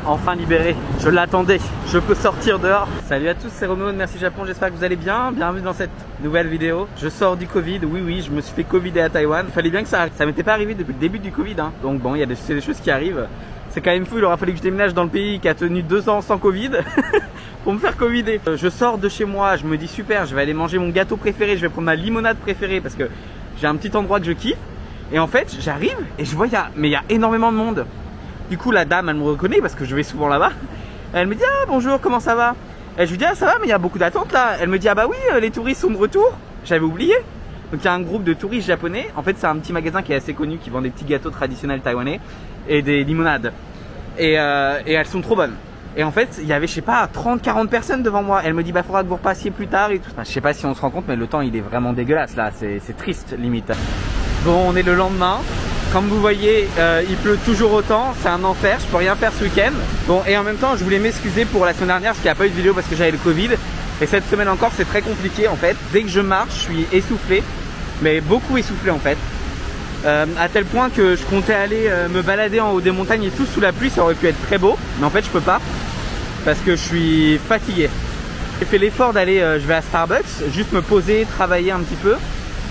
enfin libéré. Je l'attendais, je peux sortir dehors. Salut à tous, c'est Roméo de Merci Japon, j'espère que vous allez bien. Bienvenue dans cette nouvelle vidéo. Je sors du Covid, oui, je me suis fait Covider à Taïwan. Il fallait bien que ça arrive, ça m'était pas arrivé depuis le début du Covid. Hein. Donc bon, c'est des choses qui arrivent. C'est quand même fou, il aura fallu que je déménage dans le pays qui a tenu 2 ans sans Covid pour me faire Covider. Je sors de chez moi, je me dis super, je vais aller manger mon gâteau préféré, je vais prendre ma limonade préférée parce que j'ai un petit endroit que je kiffe. Et en fait, j'arrive et je vois, il y a énormément de monde. Du coup, la dame, elle me reconnaît parce que je vais souvent là-bas. Elle me dit, ah bonjour, comment ça va? Et je lui dis, ah ça va, mais il y a beaucoup d'attentes là. Elle me dit, ah bah oui, les touristes sont de retour. J'avais oublié. Donc il y a un groupe de touristes japonais. En fait, c'est un petit magasin qui est assez connu, qui vend des petits gâteaux traditionnels taïwanais et des limonades. Et elles sont trop bonnes. Et en fait, il y avait, je sais pas, 30-40 personnes devant moi. Elle me dit, bah faudra que vous repassiez plus tard et tout. Enfin, je sais pas si on se rend compte, mais le temps il est vraiment dégueulasse là. C'est triste limite. Bon, on est le lendemain. Comme vous voyez, il pleut toujours autant, c'est un enfer, je peux rien faire ce week-end. Bon, et en même temps, je voulais m'excuser pour la semaine dernière parce qu'il n'y a pas eu de vidéo parce que j'avais le Covid. Et cette semaine encore, c'est très compliqué en fait. Dès que je marche, je suis essoufflé, mais beaucoup essoufflé en fait. À tel point que je comptais aller me balader en haut des montagnes et tout sous la pluie, ça aurait pu être très beau. Mais en fait, je peux pas parce que je suis fatigué. J'ai fait l'effort d'aller, je vais à Starbucks, juste me poser, travailler un petit peu.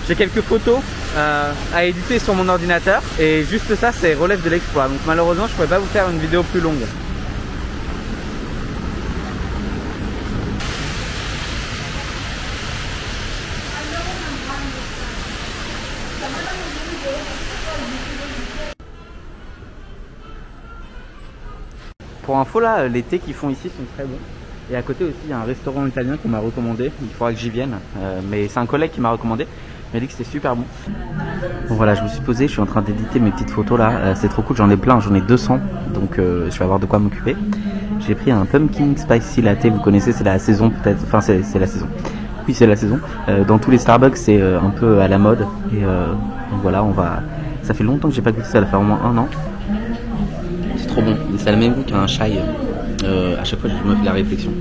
J'ai quelques photos à éditer sur mon ordinateur et juste ça, c'est relève de l'exploit. Donc malheureusement, je ne pourrais pas vous faire une vidéo plus longue. Pour info là, les thés qu'ils font ici sont très bons. Et à côté aussi, il y a un restaurant italien qu'on m'a recommandé. Il faudra que j'y vienne. Mais c'est un collègue qui m'a recommandé. Il m'a dit que c'était super bon. Bon voilà, je me suis posé, je suis en train d'éditer mes petites photos là. C'est trop cool, j'en ai plein, j'en ai 200. Donc je vais avoir de quoi m'occuper. J'ai pris un pumpkin spicy latte, vous connaissez, c'est la saison peut-être. Enfin c'est la saison. Oui, c'est la saison. Dans tous les Starbucks, c'est un peu à la mode. Et donc voilà, on va... Ça fait longtemps que j'ai pas goûté ça, ça va faire au moins 1 an. C'est trop bon, ça a le même goût qu'un chai. À chaque fois, je me fais la réflexion.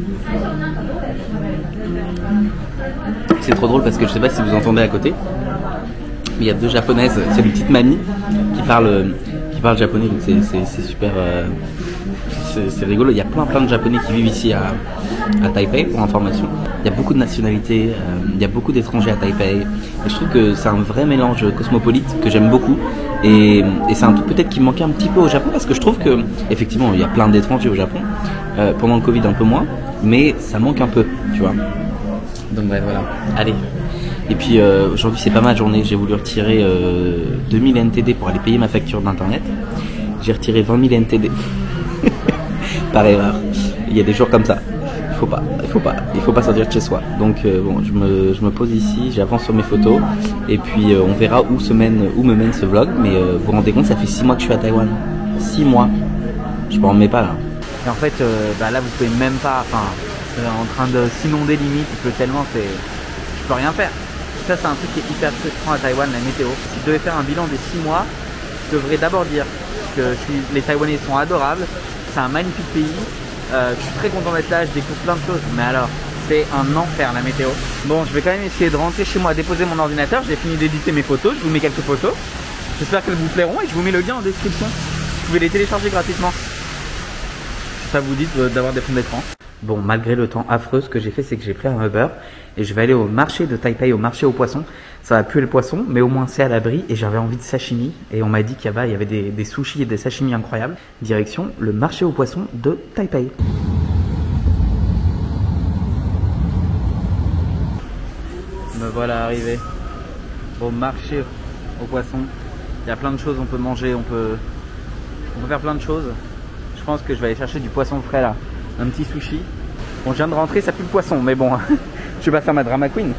C'est trop drôle parce que je sais pas si vous entendez à côté, mais il y a 2 japonaises, c'est une petite mamie qui parle japonais, donc c'est super, c'est rigolo. Il y a plein de japonais qui vivent ici à Taipei, pour information. Il y a beaucoup de nationalités, il y a beaucoup d'étrangers à Taipei, et je trouve que c'est un vrai mélange cosmopolite que j'aime beaucoup. Et c'est un truc peut-être qui me manquait un petit peu au Japon parce que je trouve que effectivement il y a plein d'étrangers au Japon, pendant le Covid un peu moins, mais ça manque un peu, tu vois. Donc bref, voilà, allez. Et puis aujourd'hui c'est pas ma journée, j'ai voulu retirer 2000 NTD pour aller payer ma facture d'internet. J'ai retiré 20 000 NTD par erreur. Il y a des jours comme ça, il faut pas sortir de chez soi. Donc bon, je me pose ici, j'avance sur mes photos et puis on verra où me mène ce vlog. Mais vous vous rendez compte, ça fait 6 mois que je suis à Taïwan. 6 mois, je m'en remets pas là. Et en fait là vous pouvez même pas, enfin en train de s'inonder limite, il pleut tellement, je peux rien faire. Ça c'est un truc qui est hyper frustrant à Taïwan, la météo. Si je devais faire un bilan des 6 mois, je devrais d'abord dire que les Taïwanais sont adorables, c'est un magnifique pays, je suis très content d'être là, je découvre plein de choses, mais alors c'est un enfer la météo. Bon, je vais quand même essayer de rentrer chez moi, déposer mon ordinateur, j'ai fini d'éditer mes photos, je vous mets quelques photos, j'espère qu'elles vous plairont et je vous mets le lien en description, vous pouvez les télécharger gratuitement. Si ça vous dit d'avoir des fonds d'écran. Bon, malgré le temps affreux, ce que j'ai fait, c'est que j'ai pris un Uber et je vais aller au marché de Taipei, au marché aux poissons. Ça va puer le poisson, mais au moins c'est à l'abri et j'avais envie de sashimi. Et on m'a dit qu'il y avait des sushis et des sashimi incroyables. Direction le marché aux poissons de Taipei. Me voilà arrivé au marché aux poissons. Il y a plein de choses, on peut manger, on peut faire plein de choses. Je pense que je vais aller chercher du poisson frais là. Un petit sushi. Bon, je viens de rentrer, ça pue le poisson, mais bon, je vais pas faire ma drama queen.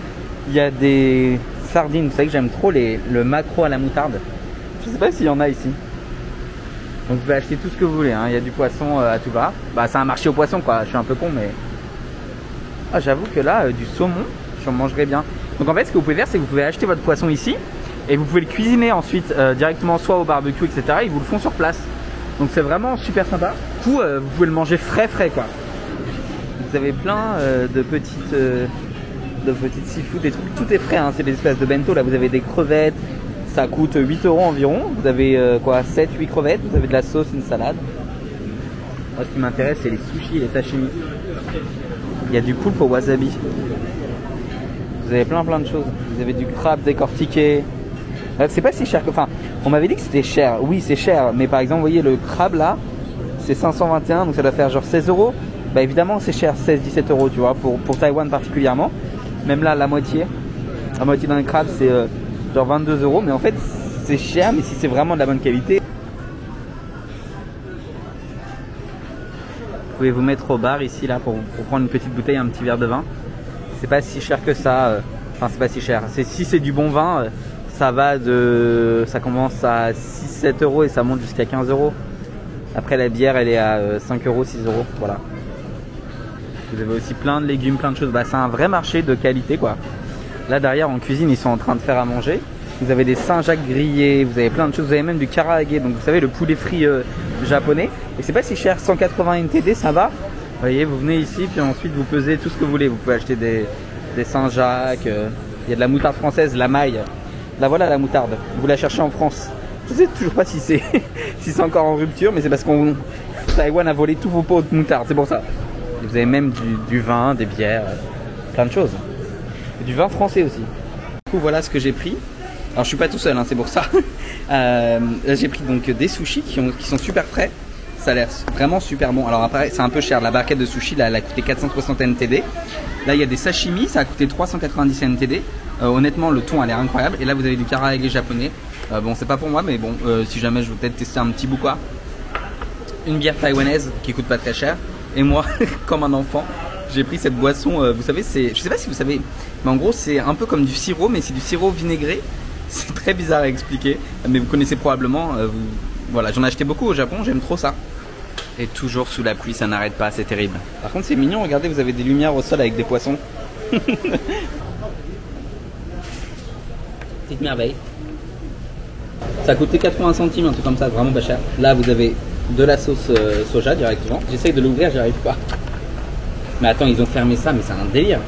Il y a des sardines, vous savez que j'aime trop le maquereau à la moutarde. Je sais pas s'il y en a ici. Donc vous pouvez acheter tout ce que vous voulez, hein. Il y a du poisson à tout va. Bah c'est un marché aux poissons quoi, je suis un peu con mais... Ah j'avoue que là, du saumon, j'en mangerais bien. Donc en fait ce que vous pouvez faire, c'est que vous pouvez acheter votre poisson ici et vous pouvez le cuisiner ensuite directement soit au barbecue etc. Ils vous le font sur place. Donc c'est vraiment super sympa. Du coup, vous pouvez le manger frais quoi. Vous avez plein de petites seafood, des trucs, tout est frais, hein. C'est des espèces de bento. Là vous avez des crevettes, ça coûte 8 € environ. Vous avez quoi, 7-8 crevettes, vous avez de la sauce, une salade. Moi, ce qui m'intéresse, c'est les sushis et les sashimi. Il y a du poulpe au wasabi. Vous avez plein de choses. Vous avez du crabe décortiqué. C'est pas si cher que... Enfin, on m'avait dit que c'était cher. Oui, c'est cher. Mais par exemple, vous voyez, le crabe là, c'est 521. Donc ça doit faire genre 16 euros. Bah évidemment, c'est cher. 16-17 euros, tu vois. Pour Taïwan particulièrement. Même là, la moitié. La moitié d'un crabe, c'est genre 22 euros. Mais en fait, c'est cher. Mais si c'est vraiment de la bonne qualité... Vous pouvez vous mettre au bar ici là pour prendre une petite bouteille, un petit verre de vin. C'est pas si cher que ça. Enfin, c'est pas si cher. Si c'est du bon vin, ça commence à 6-7 euros et ça monte jusqu'à 15 euros. Après, la bière, elle est à 5 euros, 6 euros. Voilà. Vous avez aussi plein de légumes, plein de choses. Bah, c'est un vrai marché de qualité, quoi. Là, derrière, en cuisine, ils sont en train de faire à manger. Vous avez des Saint-Jacques grillés, vous avez plein de choses. Vous avez même du karaage, donc vous savez, le poulet frit japonais. Et c'est pas si cher, 180 NTD, ça va. Vous voyez, vous venez ici, puis ensuite vous pesez tout ce que vous voulez. Vous pouvez acheter des Saint-Jacques, il y a de la moutarde française, la maille. Là voilà la moutarde, vous la cherchez en France. Je sais toujours pas si c'est si c'est encore en rupture, mais c'est parce qu'on Taïwan a volé tous vos pots de moutarde, c'est pour ça. Et vous avez même du vin, des bières, plein de choses. Et du vin français aussi. Du coup voilà ce que j'ai pris. Alors je suis pas tout seul, hein, c'est pour ça. Là j'ai pris donc des sushis qui sont super frais. Ça a l'air vraiment super bon. Alors après c'est un peu cher. La barquette de sushi là, elle a coûté 460 NTD. Là il y a des sashimi, ça a coûté 390 NTD. Honnêtement le thon a l'air incroyable. Et là vous avez du karaage japonais. Bon c'est pas pour moi mais bon si jamais je veux peut-être tester un petit bout quoi. Une bière taïwanaise qui coûte pas très cher. Et moi comme un enfant j'ai pris cette boisson. Vous savez je sais pas si vous savez, mais en gros c'est un peu comme du sirop, mais c'est du sirop vinaigré. C'est très bizarre à expliquer, mais vous connaissez probablement. Voilà, j'en ai acheté beaucoup au Japon, j'aime trop ça. Et toujours sous la pluie, ça n'arrête pas, c'est terrible. Par contre, c'est mignon, regardez, vous avez des lumières au sol avec des poissons. Petite merveille. Ça a coûté 80 centimes, un truc comme ça, vraiment pas cher. Là, vous avez de la sauce soja directement. J'essaye de l'ouvrir, j'y arrive pas. Mais attends, ils ont fermé ça, mais c'est un délire.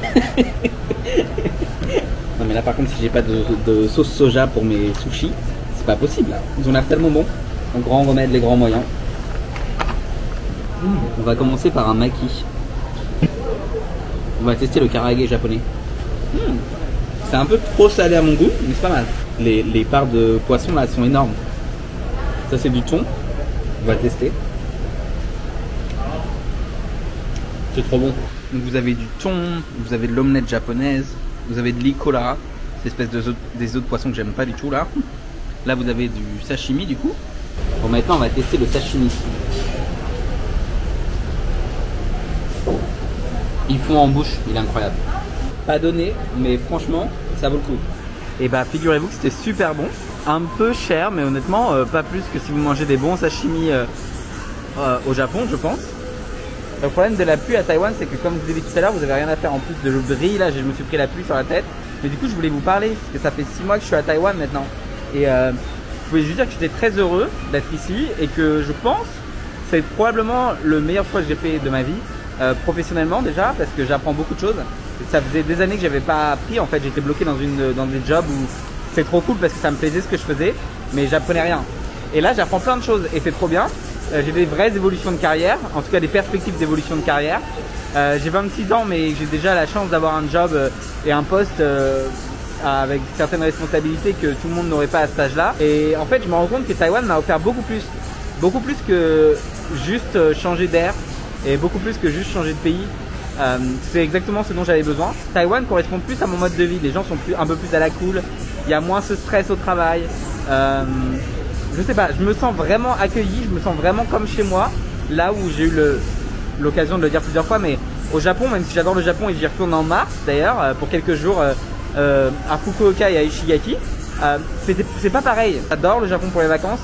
Non mais là par contre si j'ai pas de sauce soja pour mes sushis, c'est pas possible là. Ils ont l'air tellement bons. Un grand remède, les grands moyens. On va commencer par un maki. On va tester le karaage japonais. C'est un peu trop salé à mon goût, mais c'est pas mal. Les parts de poisson là sont énormes. Ça c'est du thon. On va tester. C'est trop bon. Donc vous avez du thon, vous avez de l'omelette japonaise. Vous avez de l'ikola, cette espèce des œufs de poisson que j'aime pas du tout là. Là vous avez du sashimi du coup. Bon maintenant on va tester le sashimi. Il fond en bouche, il est incroyable. Pas donné, mais franchement ça vaut le coup. Et bah figurez-vous que c'était super bon. Un peu cher mais honnêtement pas plus que si vous mangez des bons sashimi au Japon je pense. Le problème de la pluie à Taïwan, c'est que comme je vous ai dit tout à l'heure, vous n'avez rien à faire en plus de le brille. Là, je me suis pris la pluie sur la tête. Mais du coup, je voulais vous parler, parce que ça fait 6 mois que je suis à Taïwan maintenant. Et je voulais juste dire que j'étais très heureux d'être ici et que je pense que c'est probablement le meilleur choix que j'ai fait de ma vie, professionnellement déjà, parce que j'apprends beaucoup de choses. Et ça faisait des années que j'avais pas appris. En fait, j'étais bloqué dans des jobs où c'est trop cool parce que ça me plaisait ce que je faisais, mais j'apprenais rien. Et là, j'apprends plein de choses et c'est trop bien. J'ai des vraies évolutions de carrière, en tout cas des perspectives d'évolution de carrière. J'ai 26 ans mais j'ai déjà la chance d'avoir un job et un poste avec certaines responsabilités que tout le monde n'aurait pas à cet âge-là. Et en fait je me rends compte que Taïwan m'a offert beaucoup plus que juste changer d'air et beaucoup plus que juste changer de pays. C'est exactement ce dont j'avais besoin. Taïwan correspond plus à mon mode de vie, les gens sont un peu plus à la cool, il y a moins ce stress au travail. Je sais pas, je me sens vraiment accueilli, je me sens vraiment comme chez moi, là où j'ai eu l'occasion de le dire plusieurs fois, mais au Japon, même si j'adore le Japon et j'y retourne en mars d'ailleurs, pour quelques jours à Fukuoka et à Ishigaki, c'est pas pareil. J'adore le Japon pour les vacances,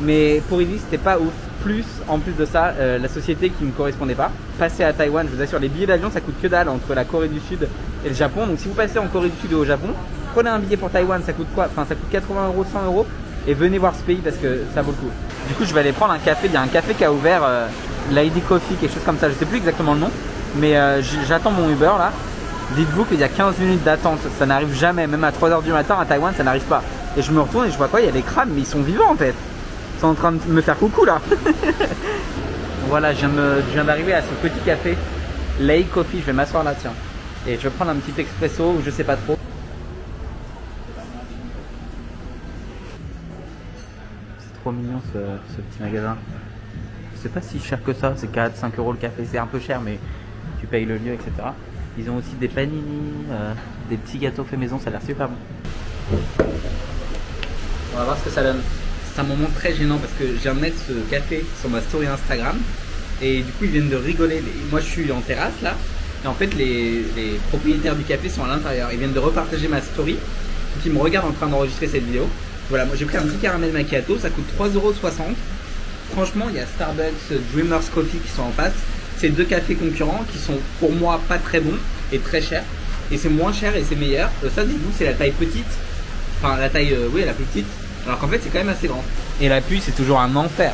mais pour y vivre c'était pas ouf. En plus de ça, la société qui ne me correspondait pas. Passer à Taïwan, je vous assure, les billets d'avion ça coûte que dalle entre la Corée du Sud et le Japon, donc si vous passez en Corée du Sud et au Japon, prenez un billet pour Taïwan, ça coûte quoi? Enfin ça coûte 80 €, 100 € et venez voir ce pays parce que ça vaut le coup. Du coup je vais aller prendre un café, il y a un café qui a ouvert, Lady Coffee, quelque chose comme ça, je sais plus exactement le nom, mais j'attends mon Uber là. Dites-vous qu'il y a 15 minutes d'attente, ça n'arrive jamais, même à 3 h du matin à Taïwan ça n'arrive pas. Et je me retourne et je vois quoi, il y a des crabes mais ils sont vivants en fait. Ils sont en train de me faire coucou là. Voilà, je viens d'arriver à ce petit café, Lay Coffee. Je vais m'asseoir là, tiens. Et je vais prendre un petit expresso ou je sais pas trop. C'est trop mignon ce petit magasin. C'est pas si cher que ça, c'est 4-5 euros le café. C'est un peu cher, mais tu payes le lieu, etc. Ils ont aussi des panini, des petits gâteaux faits maison, ça a l'air super bon. On va voir ce que ça donne. C'est un moment très gênant parce que je viens de mettre ce café sur ma story Instagram et du coup ils viennent de rigoler. Moi je suis en terrasse là et en fait les propriétaires du café sont à l'intérieur. Ils viennent de repartager ma story donc ils me regardent en train d'enregistrer cette vidéo. Voilà, moi j'ai pris un petit caramel macchiato, ça coûte 3,60 €. Franchement il y a Starbucks, Dreamers Coffee qui sont en face. C'est deux cafés concurrents qui sont pour moi pas très bons et très chers. Et c'est moins cher et c'est meilleur. Ça du coup c'est la taille petite. Enfin la taille, oui la plus petite. Alors qu'en fait c'est quand même assez grand. Et l'appui c'est toujours un enfer.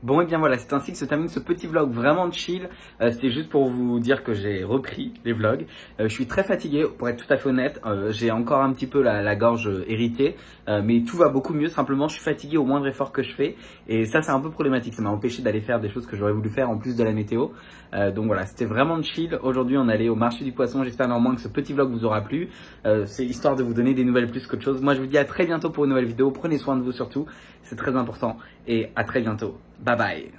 Bon et bien voilà, c'est ainsi que se termine ce petit vlog vraiment chill. C'était juste pour vous dire que j'ai repris les vlogs. Je suis très fatigué pour être tout à fait honnête. J'ai encore un petit peu la gorge irritée. Mais tout va beaucoup mieux, simplement je suis fatigué au moindre effort que je fais. Et ça c'est un peu problématique, ça m'a empêché d'aller faire des choses que j'aurais voulu faire en plus de la météo. Donc voilà, c'était vraiment chill. Aujourd'hui on allait au marché du poisson, j'espère néanmoins que ce petit vlog vous aura plu. C'est histoire de vous donner des nouvelles plus qu'autre chose. Moi je vous dis à très bientôt pour une nouvelle vidéo, prenez soin de vous surtout, c'est très important. Et à très bientôt, bye bye.